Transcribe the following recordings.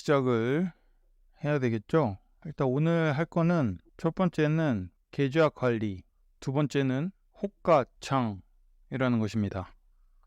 시작을 해야 되겠죠. 일단 오늘 할 거는 첫 번째는 계좌 관리, 두 번째는 호가창이라는 것입니다.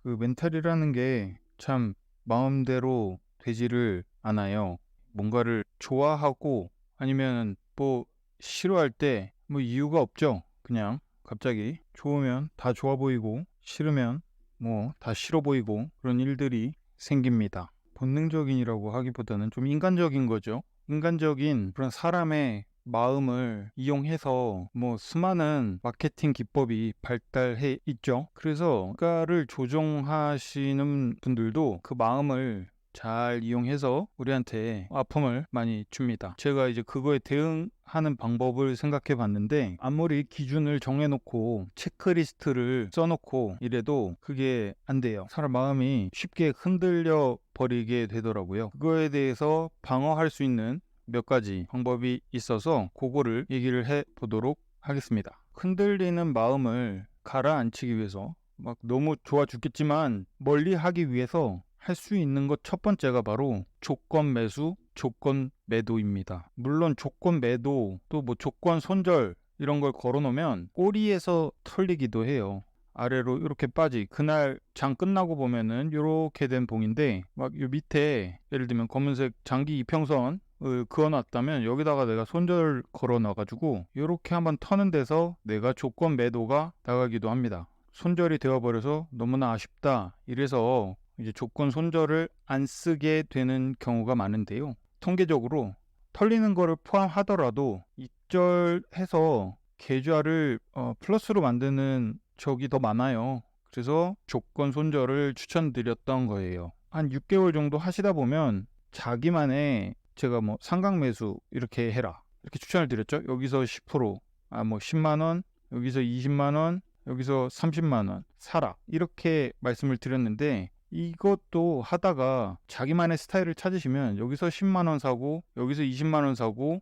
그 멘탈이라는 게 참 마음대로 되지를 않아요. 뭔가를 좋아하고 아니면 뭐 싫어할 때 뭐 이유가 없죠. 그냥 갑자기 좋으면 다 좋아 보이고 싫으면 뭐 다 싫어 보이고 그런 일들이 생깁니다. 본능적인이라고 하기보다는 좀 인간적인 거죠. 인간적인 그런 사람의 마음을 이용해서 뭐 수많은 마케팅 기법이 발달해 있죠. 그래서 물가를 조종하시는 분들도 그 마음을 잘 이용해서 우리한테 아픔을 많이 줍니다. 제가 이제 그거에 대응하는 방법을 생각해 봤는데, 아무리 기준을 정해놓고 체크리스트를 써놓고 이래도 그게 안 돼요. 사람 마음이 쉽게 흔들려 버리게 되더라고요. 그거에 대해서 방어할 수 있는 몇 가지 방법이 있어서 그거를 얘기를 해 보도록 하겠습니다. 흔들리는 마음을 가라앉히기 위해서 막 너무 좋아 죽겠지만 멀리 하기 위해서 할 수 있는 것 첫 번째가 바로 조건 매수, 조건 매도입니다. 물론 조건 매도 또 뭐 조건 손절 이런 걸 걸어 놓으면 꼬리에서 털리기도 해요. 아래로 이렇게 빠지. 그날 장 끝나고 보면은 이렇게 된 봉인데 막 요 밑에 예를 들면 검은색 장기 이평선을 그어놨다면 여기다가 내가 손절 걸어 놔가지고 이렇게 한번 터는 데서 내가 조건 매도가 나가기도 합니다. 손절이 되어버려서 너무나 아쉽다. 이래서 이제 조건 손절을 안 쓰게 되는 경우가 많은데요. 통계적으로 털리는 거를 포함하더라도 입절해서 계좌를 플러스로 만드는 적이 더 많아요. 그래서 조건 손절을 추천드렸던 거예요. 한 6개월 정도 하시다 보면 자기만의 제가 뭐 상각 매수 이렇게 해라 이렇게 추천을 드렸죠. 여기서 10%, 뭐 10만원, 여기서 20만원, 여기서 30만원 사라 이렇게 말씀을 드렸는데, 이것도 하다가 자기만의 스타일을 찾으시면 여기서 10만원 사고 여기서 20만원 사고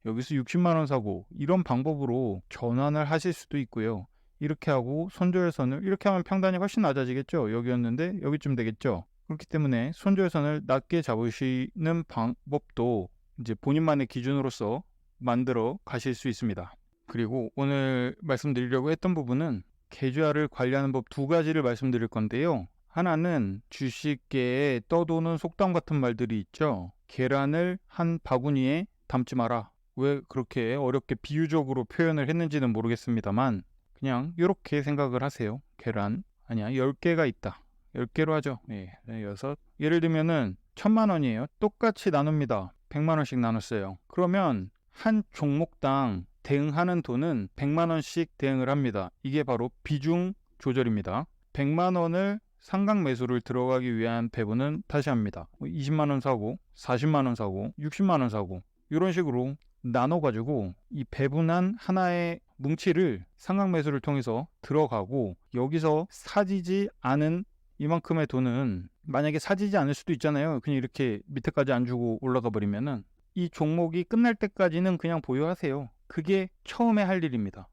여기서 60만원 사고 이런 방법으로 전환을 하실 수도 있고요. 이렇게 하고 손절선을 이렇게 하면 평단이 훨씬 낮아지겠죠. 여기였는데 여기쯤 되겠죠. 그렇기 때문에 손절선을 낮게 잡으시는 방법도 이제 본인만의 기준으로서 만들어 가실 수 있습니다. 그리고 오늘 말씀드리려고 했던 부분은 계좌를 관리하는 법 두 가지를 말씀드릴 건데요. 하나는 주식계에 떠도는 속담 같은 말들이 있죠. 계란을 한 바구니에 담지 마라. 왜 그렇게 어렵게 비유적으로 표현을 했는지는 모르겠습니다만 그냥 이렇게 생각을 하세요. 계란 아니야 10개가 있다. 10개로 하죠. 네, 6. 예를 들면은 1000만원이에요. 똑같이 나눕니다. 100만원씩 나눴어요. 그러면 한 종목당 대응하는 돈은 100만원씩 대응을 합니다. 이게 바로 비중 조절입니다. 100만원을 상각 매수를 들어가기 위한 배분은 다시 합니다. 20만원 사고 40만원 사고 60만원 사고 이런 식으로 나눠가지고 이 배분한 하나의 뭉치를 상각 매수를 통해서 들어가고, 여기서 사지지 않은 이만큼의 돈은 만약에 사지지 않을 수도 있잖아요. 그냥 이렇게 밑에까지 안 주고 올라가 버리면은 이 종목이 끝날 때까지는 그냥 보유하세요. 그게 처음에 할 일입니다.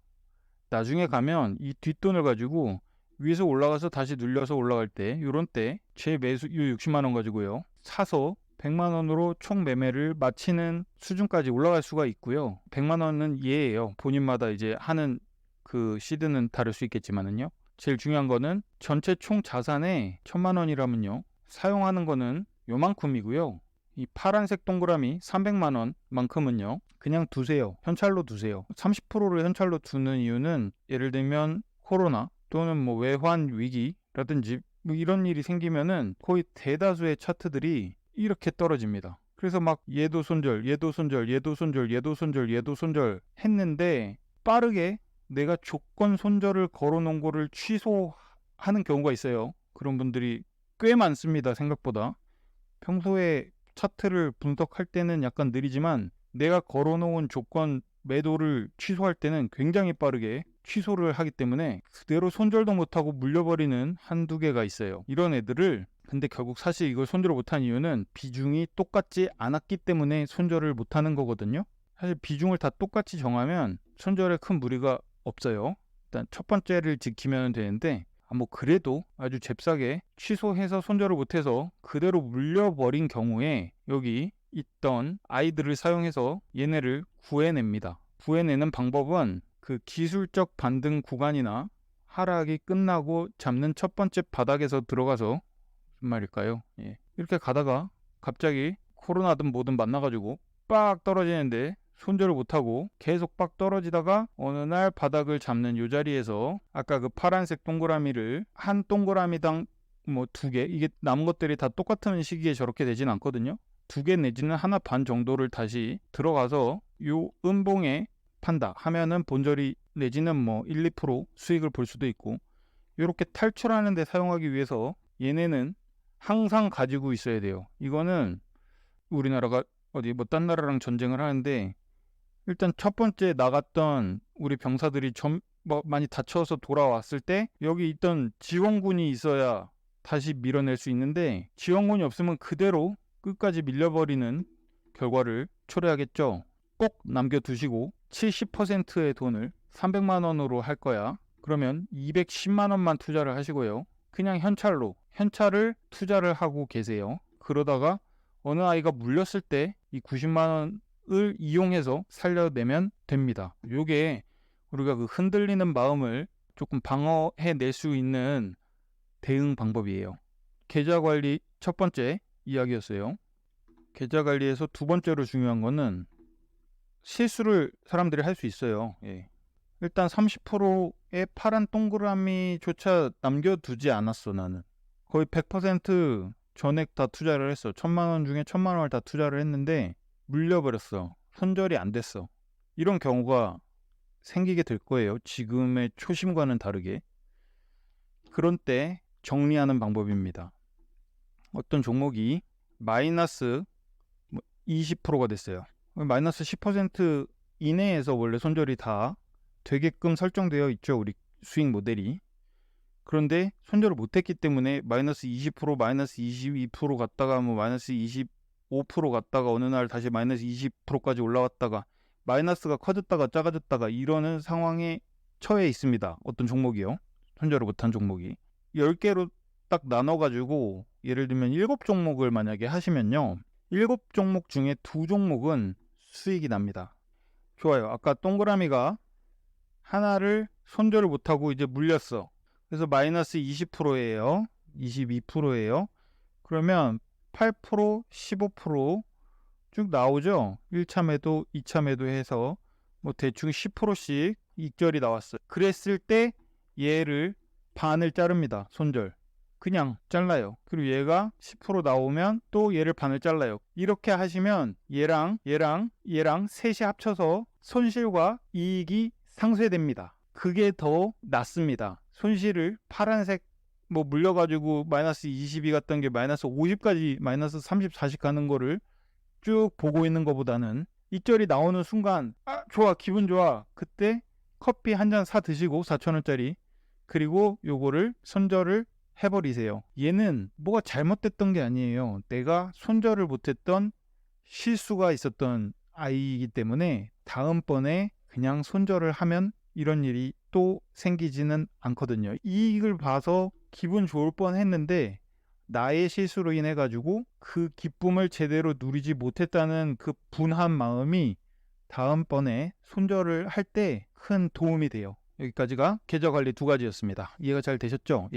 나중에 가면 이 뒷돈을 가지고 위에서 올라가서 다시 눌려서 올라갈 때 요런 때 제 매수 60만원 가지고요 사서 100만원으로 총 매매를 마치는 수준까지 올라갈 수가 있고요. 100만원은 예예요. 본인마다 이제 하는 그 시드는 다를 수 있겠지만은요. 제일 중요한 거는 전체 총 자산의 1000만원이라면요 사용하는 거는 요만큼이고요. 이 파란색 동그라미 300만원 만큼은요 그냥 두세요. 현찰로 두세요. 30%를 현찰로 두는 이유는 예를 들면 코로나 또는 뭐 외환 위기라든지 뭐 이런 일이 생기면은 거의 대다수의 차트들이 이렇게 떨어집니다. 그래서 막 얘도 손절, 얘도 손절, 얘도 손절, 얘도 손절, 얘도 손절 했는데 빠르게 내가 조건 손절을 걸어 놓은 거를 취소하는 경우가 있어요. 그런 분들이 꽤 많습니다. 생각보다. 평소에 차트를 분석할 때는 약간 느리지만 내가 걸어놓은 조건 매도를 취소할 때는 굉장히 빠르게 취소를 하기 때문에 그대로 손절도 못하고 물려버리는 한두 개가 있어요. 이런 애들을 근데 결국 사실 이걸 손절을 못한 이유는 비중이 똑같지 않았기 때문에 손절을 못하는 거거든요. 사실 비중을 다 똑같이 정하면 손절에 큰 무리가 없어요. 일단 첫 번째를 지키면 되는데 뭐 그래도 아주 잽싸게 취소해서 손절을 못해서 그대로 물려버린 경우에 여기 있던 아이들을 사용해서 얘네를 구해냅니다. 구해내는 방법은 그 기술적 반등 구간이나 하락이 끝나고 잡는 첫 번째 바닥에서 들어가서 무슨 말일까요? 이렇게 가다가 갑자기 코로나든 뭐든 만나가지고 빡 떨어지는데 손절을 못하고 계속 빡 떨어지다가 어느 날 바닥을 잡는 요 자리에서 아까 그 파란색 동그라미를 한 동그라미당 뭐 2개, 이게 남은 것들이 다 똑같은 시기에 저렇게 되진 않거든요. 2개 내지는 하나 반 정도를 다시 들어가서 요 음봉에 판다 하면은 본절이 내지는 뭐 1, 2% 수익을 볼 수도 있고, 이렇게 탈출하는 데 사용하기 위해서 얘네는 항상 가지고 있어야 돼요. 이거는 우리나라가 어디 뭐 딴 나라랑 전쟁을 하는데 일단 첫 번째 나갔던 우리 병사들이 뭐 많이 다쳐서 돌아왔을 때 여기 있던 지원군이 있어야 다시 밀어낼 수 있는데, 지원군이 없으면 그대로 끝까지 밀려버리는 결과를 초래하겠죠. 꼭 남겨두시고 70%의 돈을 300만 원으로 할 거야. 그러면 210만 원만 투자를 하시고요. 그냥 현찰을 투자를 하고 계세요. 그러다가 어느 아이가 물렸을 때 이 90만 원을 이용해서 살려내면 됩니다. 요게 우리가 그 흔들리는 마음을 조금 방어해낼 수 있는 대응 방법이에요. 계좌 관리 첫 번째 이야기였어요. 계좌 관리에서 두 번째로 중요한 거는 실수를 사람들이 할 수 있어요. 일단 30%의 파란 동그라미조차 남겨두지 않았어. 나는 거의 100% 전액 다 투자를 했어. 1000만 원 중에 1000만 원을 다 투자를 했는데 물려버렸어. 손절이 안 됐어. 이런 경우가 생기게 될 거예요. 지금의 초심과는 다르게. 그런 때 정리하는 방법입니다. 어떤 종목이 마이너스 20%가 됐어요. 마이너스 10% 이내에서 원래 손절이 다 되게끔 설정되어 있죠. 우리 수익 모델이. 그런데 손절을 못했기 때문에 마이너스 20%, 마이너스 22% 갔다가 뭐 마이너스 25% 갔다가 어느 날 다시 마이너스 20%까지 올라왔다가 마이너스가 커졌다가 작아졌다가 이러는 상황에 처해 있습니다. 어떤 종목이요. 손절을 못한 종목이. 10개로 딱 나눠가지고 예를 들면 7종목을 만약에 하시면요. 7종목 중에 2종목은 수익이 납니다. 좋아요. 아까 동그라미가 하나를 손절을 못하고 이제 물렸어. 그래서 마이너스 20%예요. 22%예요. 그러면 8%, 15%쭉 나오죠. 1차 매도, 2차 매도 해서 뭐 대충 10%씩 익절이 나왔어요. 그랬을 때 얘를 반을 자릅니다. 손절. 그냥 잘라요. 그리고 얘가 10% 나오면 또 얘를 반을 잘라요. 이렇게 하시면 얘랑 셋이 합쳐서 손실과 이익이 상쇄됩니다. 그게 더 낫습니다. 손실을 파란색 뭐 물려가지고 마이너스 22 갔던 게 마이너스 50까지 마이너스 30, 40 가는 거를 쭉 보고 있는 것보다는 익절이 나오는 순간 좋아, 기분 좋아. 그때 커피 한 잔 사 드시고 4,000원짜리 그리고 요거를 손절을 해버리세요. 얘는 뭐가 잘못됐던 게 아니에요. 내가 손절을 못했던 실수가 있었던 아이이기 때문에 다음번에 그냥 손절을 하면 이런 일이 또 생기지는 않거든요. 이익을 봐서 기분 좋을 뻔 했는데 나의 실수로 인해 가지고 그 기쁨을 제대로 누리지 못했다는 그 분한 마음이 다음번에 손절을 할 때 큰 도움이 돼요. 여기까지가 계좌 관리 2가지였습니다. 이해가 잘 되셨죠?